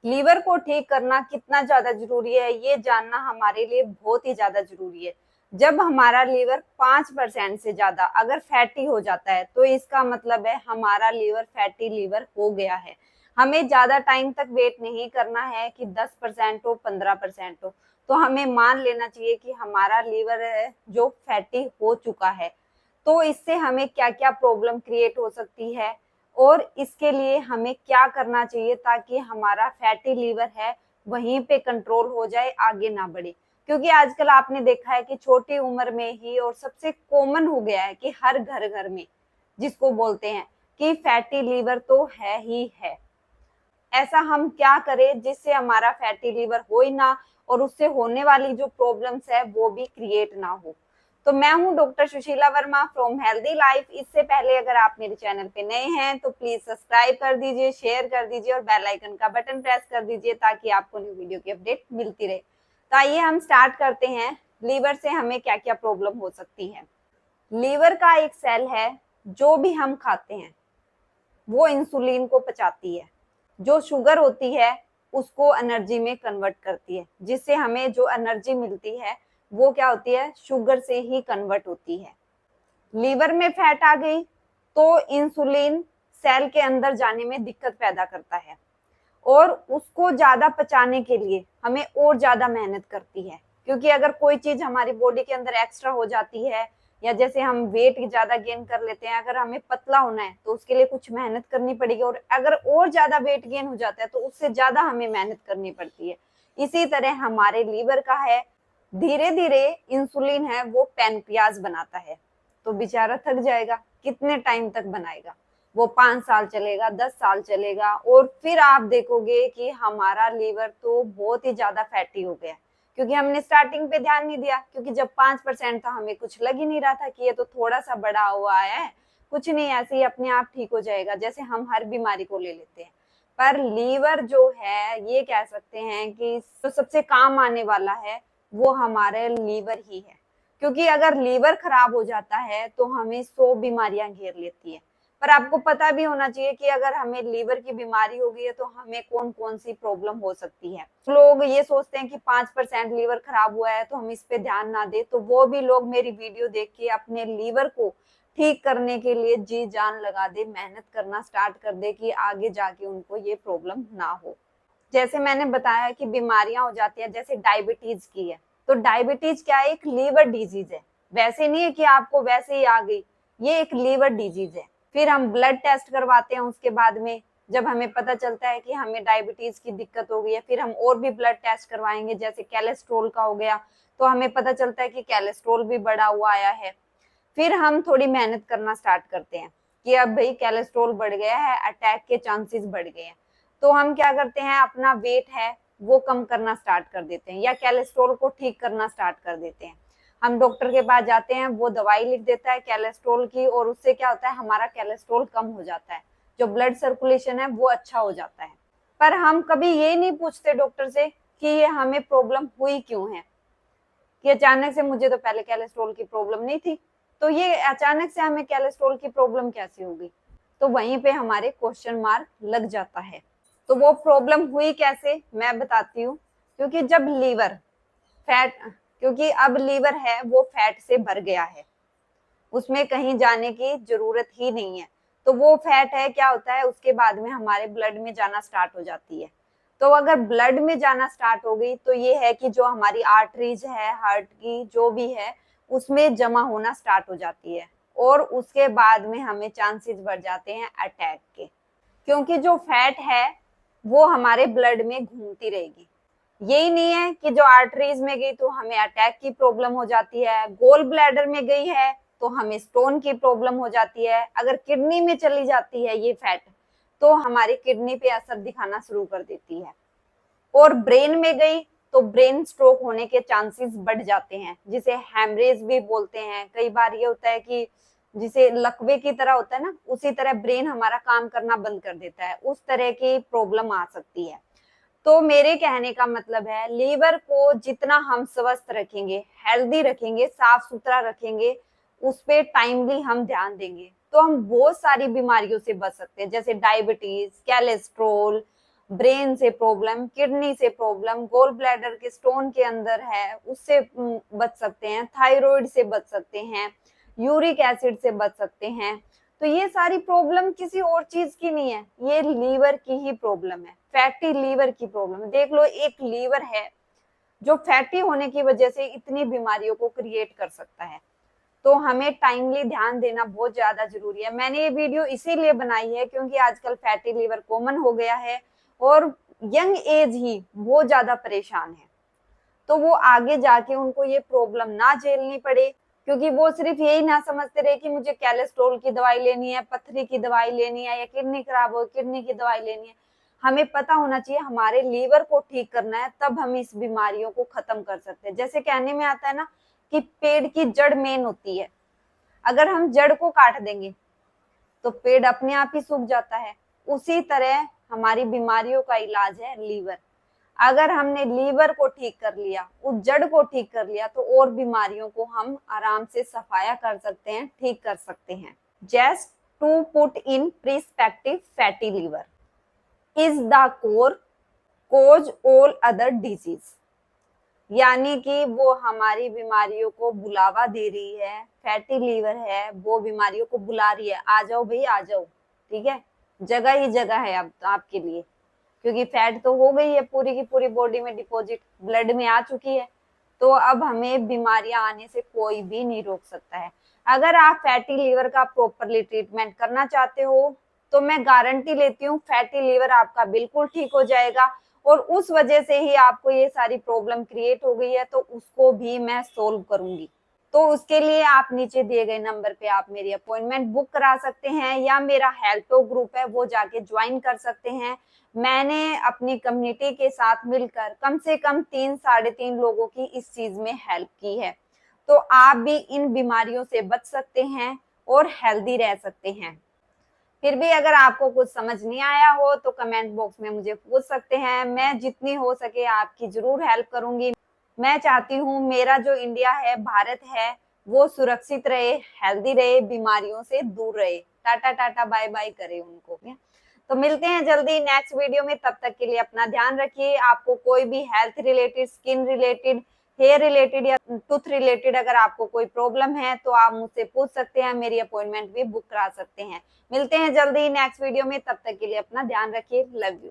Liver को ठीक करना कितना ज्यादा जरूरी है ये जानना हमारे लिए बहुत ही ज्यादा जरूरी है। जब हमारा लीवर 5% से ज्यादा अगर फैटी हो जाता है तो इसका मतलब है हमारा लीवर फैटी लीवर हो गया है। हमें ज्यादा टाइम तक वेट नहीं करना है कि 10% हो 15% हो, तो हमें मान लेना चाहिए कि हमारा लीवर है जो फैटी हो चुका है। तो इससे हमें क्या क्या प्रॉब्लम क्रिएट हो सकती है और इसके लिए हमें क्या करना चाहिए ताकि हमारा फैटी लीवर है वहीं पे कंट्रोल हो जाए, आगे ना बढ़े। क्योंकि आजकल आपने देखा है कि छोटी उम्र में ही और सबसे कॉमन हो गया है कि हर घर घर में जिसको बोलते हैं कि फैटी लीवर तो है ही है। ऐसा हम क्या करें जिससे हमारा फैटी लीवर हो ही ना और उससे होने वाली जो प्रॉब्लम्स है वो भी क्रिएट ना हो। तो मैं हूं doctor Sushila Verma from healthy life. इससे पहले अगर आप मेरे चैनल पे नए हैं तो प्लीज सब्सक्राइब कर दीजिए, शेयर कर दीजिए और बेल आइकन का बटन प्रेस कर दीजिए ताकि आपको न्यू वीडियो की अपडेट मिलती रहे। तो आइए हम स्टार्ट करते हैं, लीवर से हमें क्या क्या प्रॉब्लम हो सकती है। लीवर का एक सेल है, जो भी हम खाते हैं वो इंसुलिन को पचाती है। जो शुगर होती है उसको एनर्जी में कन्वर्ट करती है, जिससे हमें जो एनर्जी मिलती है वो क्या होती है, शुगर से ही कन्वर्ट होती है। लीवर में फैट आ गई तो इंसुलिन सेल के अंदर जाने में दिक्कत पैदा करता है और उसको ज्यादा पचाने के लिए हमें और ज्यादा मेहनत करती है। क्योंकि अगर कोई चीज हमारी बॉडी के अंदर एक्स्ट्रा हो जाती है या जैसे हम वेट ज्यादा गेन कर लेते हैं, अगर हमें पतला होना है तो उसके लिए कुछ मेहनत करनी पड़ेगी और अगर और ज्यादा वेट गेन हो जाता है तो उससे ज्यादा हमें मेहनत करनी पड़ती है। इसी तरह हमारे लीवर का है, धीरे धीरे इंसुलिन है वो पैनक्रियाज बनाता है तो बेचारा थक जाएगा। कितने टाइम तक बनाएगा, वो 5 साल चलेगा, 10 साल चलेगा और फिर आप देखोगे कि हमारा लीवर तो बहुत ही ज्यादा फैटी हो गया क्योंकि हमने स्टार्टिंग पे ध्यान नहीं दिया। क्योंकि जब 5% था हमें कुछ लग ही नहीं रहा था कि ये तो थोड़ा सा बड़ा हुआ है, कुछ नहीं, ऐसे ही अपने आप ठीक हो जाएगा, जैसे हम हर बीमारी को ले लेते हैं। पर लीवर जो है ये कह सकते हैं कि तो सबसे काम आने वाला है वो हमारे लीवर ही है। क्योंकि अगर लीवर खराब हो जाता है तो हमें 100 बीमारियां घेर लेती है। पर आपको पता भी होना चाहिए कि अगर हमें लीवर की बीमारी हो गई है तो हमें कौन कौन सी प्रॉब्लम हो सकती है। लोग ये सोचते हैं कि 5% लीवर खराब हुआ है तो हम इस पे ध्यान ना दे, तो वो भी लोग मेरी वीडियो देख के अपने लीवर को ठीक करने के लिए जी जान लगा दे, मेहनत करना स्टार्ट कर दे कि आगे जाके उनको ये प्रॉब्लम ना हो। जैसे मैंने बताया कि बीमारियां हो जाती है, जैसे डायबिटीज की है, तो डायबिटीज क्या है, एक लीवर डिजीज है। वैसे नहीं है कि आपको वैसे ही आ गई, ये एक लीवर डिजीज है। फिर हम ब्लड टेस्ट करवाते हैं, उसके बाद में जब हमें पता चलता है कि हमें डायबिटीज की दिक्कत हो गई है, फिर हम और भी ब्लड टेस्ट करवाएंगे, जैसे कोलेस्ट्रॉल का हो गया तो हमें पता चलता है कि कोलेस्ट्रॉल भी बढ़ा हुआ आया है। फिर हम थोड़ी मेहनत करना स्टार्ट करते हैं कि अब भाई कोलेस्ट्रॉल बढ़ गया है, अटैक के चांसेस बढ़ गए हैं, तो हम क्या करते हैं, अपना वेट है वो कम करना स्टार्ट कर देते हैं या कोलेस्ट्रॉल को ठीक करना स्टार्ट कर देते हैं। हम डॉक्टर के पास जाते हैं, वो दवाई लिख देता है कोलेस्ट्रॉल की और उससे क्या होता है, हमारा कोलेस्ट्रॉल कम हो जाता है, जो ब्लड सर्कुलेशन है वो अच्छा हो जाता है। पर हम कभी ये नहीं पूछते डॉक्टर से कि ये हमें प्रॉब्लम हुई क्यों है, कि अचानक से, मुझे तो पहले कोलेस्ट्रॉल की प्रॉब्लम नहीं थी तो ये अचानक से हमें कोलेस्ट्रॉल की प्रॉब्लम कैसे होगी। तो वहीं पे हमारे क्वेश्चन मार्क लग जाता है। तो वो प्रॉब्लम हुई कैसे मैं बताती हूँ। क्योंकि जब लीवर फैट, क्योंकि अब लीवर है वो फैट से भर गया है, उसमें कहीं जाने की जरूरत ही नहीं है, तो वो फैट है क्या होता है, उसके बाद में हमारे ब्लड में जाना स्टार्ट हो जाती है। तो अगर ब्लड में जाना स्टार्ट हो गई तो ये है कि जो हमारी आर्टरीज है, हार्ट की जो भी है, उसमें जमा होना स्टार्ट हो जाती है और उसके बाद में हमें चांसेस बढ़ जाते हैं अटैक के। क्योंकि जो फैट है वो हमारे ब्लड में घूमती रहेगी। यही नहीं है कि जो आर्टरीज में गई तो हमें अटैक की प्रॉब्लम हो जाती है, गोल ब्लैडर में गई है तो हमें स्टोन की प्रॉब्लम हो जाती है, अगर किडनी में चली जाती है ये फैट तो हमारी किडनी पे असर दिखाना शुरू कर देती है, और ब्रेन में गई तो ब्रेन स्ट्रोक होने के चांसेस बढ़ जाते हैं, जिसे हैमरेज भी बोलते हैं। कई बार ये होता है कि जिसे लकवे की तरह होता है ना, उसी तरह ब्रेन हमारा काम करना बंद कर देता है, उस तरह की प्रॉब्लम आ सकती है। तो मेरे कहने का मतलब है, लीवर को जितना हम स्वस्थ रखेंगे, हेल्दी रखेंगे, साफ सुथरा रखेंगे, उस पे टाइमली हम ध्यान देंगे तो हम बहुत सारी बीमारियों से बच सकते हैं, जैसे डायबिटीज, कोलेस्ट्रोल ब्रेन से प्रॉब्लम, किडनी से प्रॉब्लम, गोल ब्लैडर के स्टोन के अंदर है उससे बच सकते हैं, थायराइड से बच सकते हैं, यूरिक एसिड से बच सकते हैं। तो ये सारी प्रॉब्लम किसी और चीज की नहीं है, ये लीवर की ही प्रॉब्लम है, फैटी लीवर की प्रॉब्लम है। देख लो, एक लीवर है जो फैटी होने की वजह से इतनी बीमारियों को क्रिएट कर सकता है। तो हमें टाइमली ध्यान देना बहुत ज्यादा जरूरी है। मैंने ये वीडियो इसीलिए बनाई है क्योंकि आजकल फैटी लीवर कॉमन हो गया है और यंग एज ही बहुत ज्यादा परेशान है। तो वो आगे जाके उनको ये प्रॉब्लम ना झेलनी पड़े, क्योंकि वो सिर्फ यही ना समझते रहे कि मुझे कोलेस्ट्रॉल की दवाई लेनी है, पथरी की दवाई लेनी है, या किडनी खराब हो किडनी की दवाई लेनी है। हमें पता होना चाहिए हमारे लीवर को ठीक करना है, तब हम इस बीमारियों को खत्म कर सकते हैं। जैसे कहने में आता है ना कि पेड़ की जड़ मेन होती है, अगर हम जड़ को काट देंगे तो पेड़ अपने आप ही सूख जाता है। उसी तरह हमारी बीमारियों का इलाज है लीवर। अगर हमने लीवर को ठीक कर लिया, उस जड़ को ठीक कर लिया, तो और बीमारियों को हम आराम से सफाया कर सकते हैं, ठीक कर सकते हैं। Just to put in perspective, fatty liver is the core cause all other disease, यानी कि वो हमारी बीमारियों को बुलावा दे रही है। फैटी लीवर है, वो बीमारियों को बुला रही है, आ जाओ भाई आ जाओ, ठीक है, जगह ही जगह है अब आपके लिए, क्योंकि फैट तो हो गई है पूरी की पूरी बॉडी में डिपॉजिट, ब्लड में आ चुकी है। तो अब हमें बीमारियां आने से कोई भी नहीं रोक सकता है। अगर आप फैटी लीवर का प्रॉपरली ट्रीटमेंट करना चाहते हो तो मैं गारंटी लेती हूँ फैटी लीवर आपका बिल्कुल ठीक हो जाएगा। और उस वजह से ही आपको ये सारी प्रॉब्लम क्रिएट हो गई है, तो उसको भी मैं सोल्व करूंगी। तो उसके लिए आप नीचे दिए गए नंबर पे आप मेरी अपॉइंटमेंट बुक करा सकते हैं, या मेरा हेल्थो ग्रुप है वो जाके ज्वाइन कर सकते हैं। मैंने अपनी कम्युनिटी के साथ मिलकर कम से कम 3-3.5 लोगों की इस चीज में हेल्प की है। तो आप भी इन बीमारियों से बच सकते हैं और हेल्दी रह सकते हैं। फिर भी अगर आपको कुछ समझ नहीं आया हो तो कमेंट बॉक्स में मुझे पूछ सकते हैं, मैं जितनी हो सके आपकी जरूर हेल्प करूंगी। मैं चाहती हूँ मेरा जो इंडिया है, भारत है, वो सुरक्षित रहे, हेल्दी रहे, बीमारियों से दूर रहे। टाटा टाटा बाय बाय करे उनको। तो मिलते हैं जल्दी नेक्स्ट वीडियो में, तब तक के लिए अपना ध्यान रखिए। आपको कोई भी health related, skin related, hair related या टूथ रिलेटेड अगर आपको कोई प्रॉब्लम है तो आप मुझसे पूछ सकते हैं, मेरी अपॉइंटमेंट भी बुक करा सकते हैं। मिलते हैं जल्दी नेक्स्ट वीडियो में, तब तक के लिए अपना ध्यान रखिए। Love you.